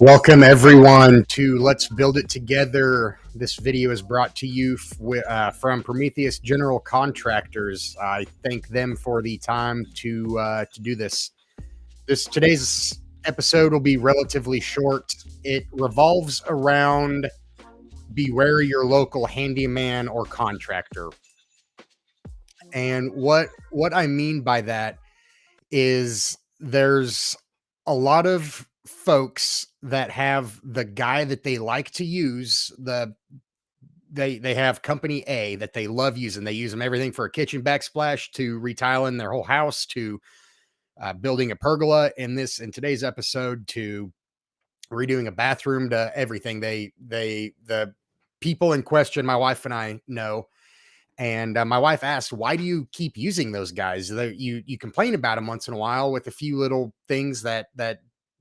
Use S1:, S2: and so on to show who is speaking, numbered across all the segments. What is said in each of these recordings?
S1: Welcome everyone to Let's Build It Together. This video is brought to you from Prometheus General Contractors. I thank them for the time to do this. Today's episode will be relatively short. It revolves around beware your local handyman or contractor. And what I mean by that is there's a lot of folks that have the guy that they like to use. They have company A that they love using. They use them everything for a kitchen backsplash to retiling their whole house to building a pergola. In today's episode, to redoing a bathroom, to everything. The people in question, my wife and I know. And my wife asked, "Why do you keep using those guys? You complain about them once in a while with a few little things that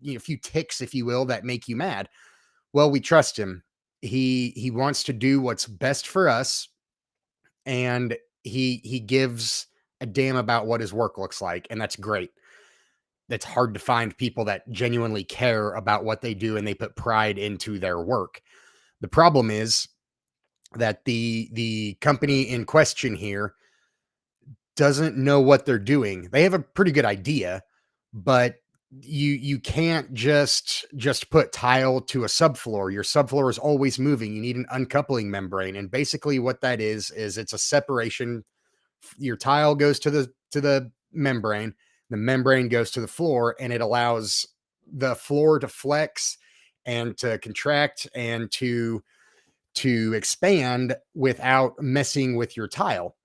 S1: a few ticks, if you will, that make you mad." Well, we trust him. He wants to do what's best for us, and he gives a damn about what his work looks like, and that's great. That's hard to find people that genuinely care about what they do and they put pride into their work. The problem is that the company in question here doesn't know what they're doing. They have a pretty good idea, but you can't just put tile to a subfloor. Your subfloor is always moving. You need an uncoupling membrane, and basically what that is it's a separation. Your tile goes to the membrane, the membrane goes to the floor, and it allows the floor to flex and to contract and to expand without messing with your tile.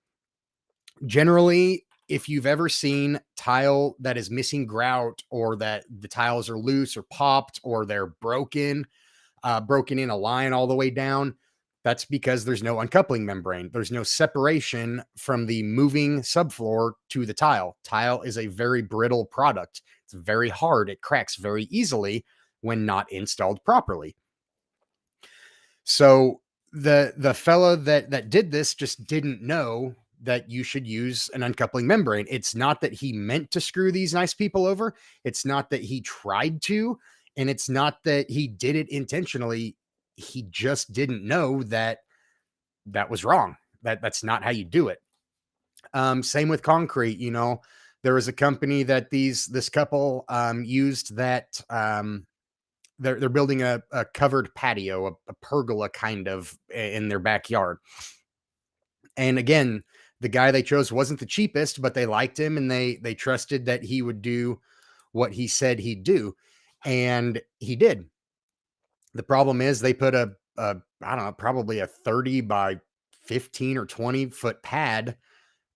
S1: Generally, if you've ever seen tile that is missing grout, or that the tiles are loose or popped, or they're broken in a line all the way down, that's because there's no uncoupling membrane. There's no separation from the moving subfloor to the tile. Tile is a very brittle product. It's very hard. It cracks very easily when not installed properly. So the fella that did this just didn't know that you should use an uncoupling membrane. It's not that he meant to screw these nice people over. It's not that he tried to, and it's not that he did it intentionally. He just didn't know that was wrong. That's not how you do it. Same with concrete. There was a company that this couple used that they're building a covered patio, a pergola kind of in their backyard. And again, the guy they chose wasn't the cheapest, but they liked him and they trusted that he would do what he said he'd do. And he did. The problem is they put I don't know, probably a 30 by 15 or 20-foot pad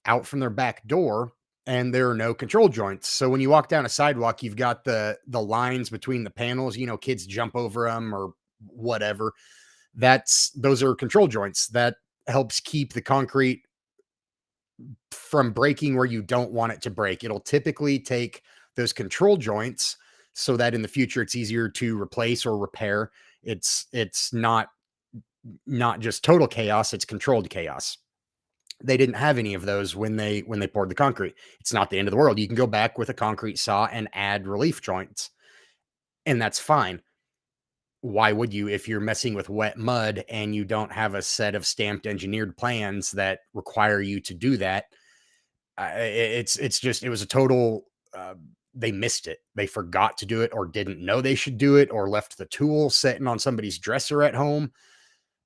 S1: out from their back door, and there are no control joints. So when you walk down a sidewalk, you've got the lines between the panels, kids jump over them or whatever. Those are control joints. That helps keep the concrete from breaking where you don't want it to break. It'll typically take those control joints so that in the future it's easier to replace or repair. It's not just total chaos, it's controlled chaos. They didn't have any of those when they poured the concrete. It's not the end of the world. You can go back with a concrete saw and add relief joints, and that's fine. Why would you, if you're messing with wet mud and you don't have a set of stamped engineered plans that require you to do that? It was a total, they missed it. They forgot to do it, or didn't know they should do it, or left the tool sitting on somebody's dresser at home.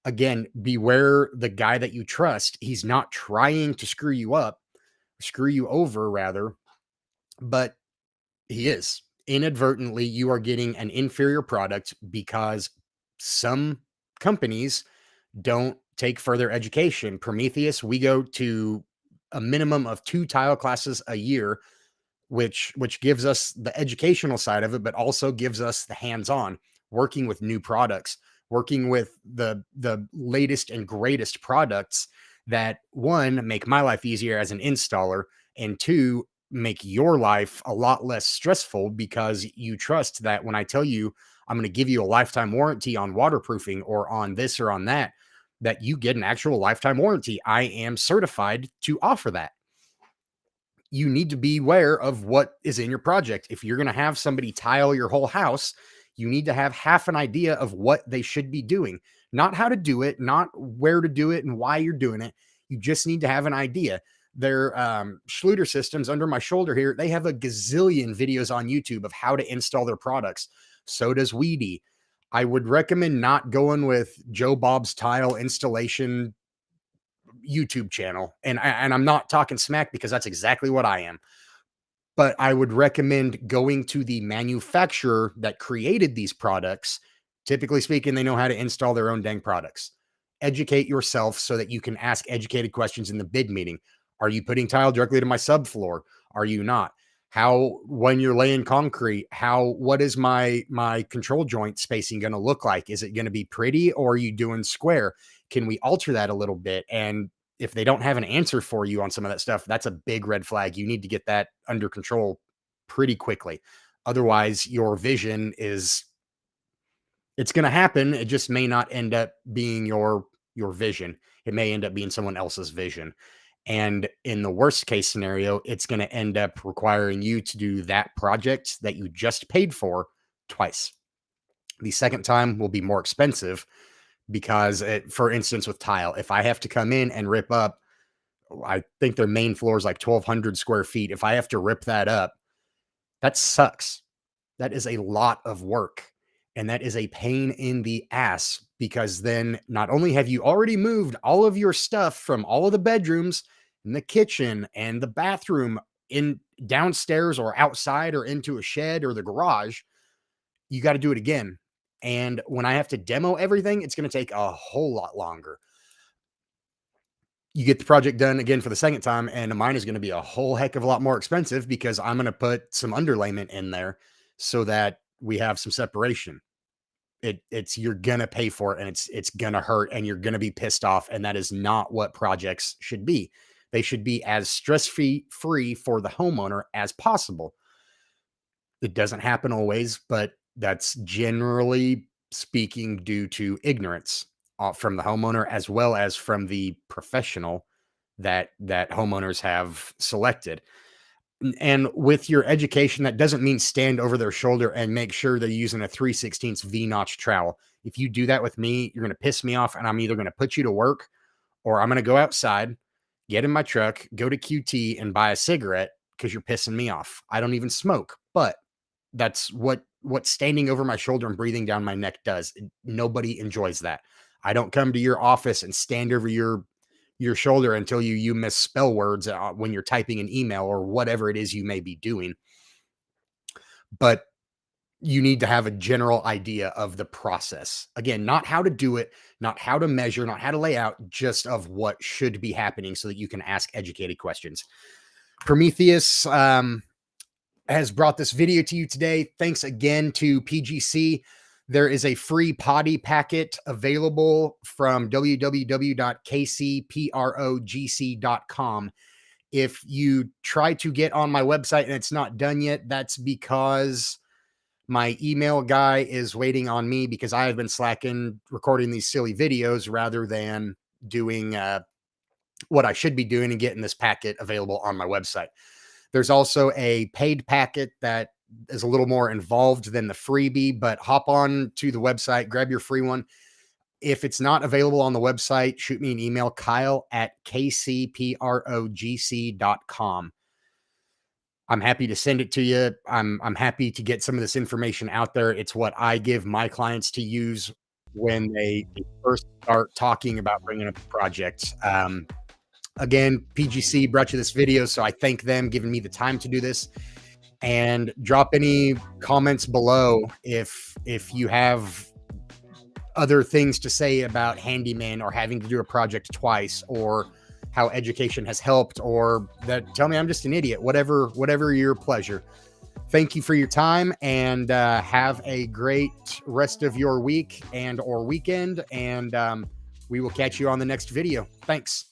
S1: Again, beware the guy that you trust. He's not trying to screw you over rather, but he is. Inadvertently, you are getting an inferior product because some companies don't take further education. Prometheus, we go to a minimum of 2 tile classes a year, which gives us the educational side of it, but also gives us the hands-on, working with new products, working with the latest and greatest products that, one, make my life easier as an installer, and two, make your life a lot less stressful, because you trust that when I tell you I'm going to give you a lifetime warranty on waterproofing or on this or on that, that you get an actual lifetime warranty. I am certified to offer that. you need to be aware of what is in your project. If you're going to have somebody tile your whole house, you need to have half an idea of what they should be doing, not how to do it, not where to do it and why you're doing it. You just need to have an idea. Their Schluter systems under my shoulder here, they have a gazillion videos on YouTube of how to install their products. So does Weedy. I would recommend not going with Joe Bob's Tile installation YouTube channel. And I'm not talking smack because that's exactly what I am. But I would recommend going to the manufacturer that created these products. Typically speaking, they know how to install their own dang products. Educate yourself so that you can ask educated questions in the bid meeting. Are you putting tile directly to my subfloor? Are you not? How, when you're laying concrete, what is my control joint spacing going to look like? Is it going to be pretty, or are you doing square? Can we alter that a little bit? And if they don't have an answer for you on some of that stuff, that's a big red flag. You need to get that under control pretty quickly. Otherwise, your vision is, it's going to happen. It just may not end up being your vision. It may end up being someone else's vision. And in the worst case scenario, it's going to end up requiring you to do that project that you just paid for twice. The second time will be more expensive because, for instance, with tile, if I have to come in and rip up, I think their main floor is like 1,200 square feet. If I have to rip that up, that sucks. That is a lot of work. And that is a pain in the ass, because then not only have you already moved all of your stuff from all of the bedrooms and the kitchen and the bathroom in downstairs or outside or into a shed or the garage, you got to do it again. And when I have to demo everything, it's going to take a whole lot longer. You get the project done again for the second time, and mine is going to be a whole heck of a lot more expensive because I'm going to put some underlayment in there so that we have some separation. It's you're going to pay for it, and it's going to hurt, and you're going to be pissed off. And that is not what projects should be. They should be as stress-free for the homeowner as possible. It doesn't happen always, but that's generally speaking due to ignorance from the homeowner as well as from the professional that homeowners have selected. And with your education, that doesn't mean stand over their shoulder and make sure they're using a 3/16 V-notch trowel. If you do that with me, you're going to piss me off, and I'm either going to put you to work, or I'm going to go outside, get in my truck, go to QT, and buy a cigarette because you're pissing me off. I don't even smoke, but that's what standing over my shoulder and breathing down my neck does. Nobody enjoys that. I don't come to your office and stand over your shoulder until you misspell words when you're typing an email or whatever it is you may be doing. But you need to have a general idea of the process. Again, not how to do it, not how to measure, not how to lay out, just of what should be happening so that you can ask educated questions. Prometheus has brought this video to you today. Thanks again to PGC. There is a free potty packet available from www.kcprogc.com. If you try to get on my website and it's not done yet, that's because my email guy is waiting on me, because I have been slacking recording these silly videos rather than doing what I should be doing and getting this packet available on my website. There's also a paid packet that is a little more involved than the freebie, but hop on to the website, grab your free one. If it's not available on the website, shoot me an email, kyle@kcprogc.com. I'm happy to send it to you. I'm happy to get some of this information out there. It's what I give my clients to use when they first start talking about bringing up a project. Again, PGC brought you this video, so I thank them giving me the time to do this. And drop any comments below if you have other things to say about handyman or having to do a project twice, or how education has helped, or that tell me I'm just an idiot. Whatever your pleasure. Thank you for your time, and have a great rest of your week and or weekend. And we will catch you on the next video. Thanks.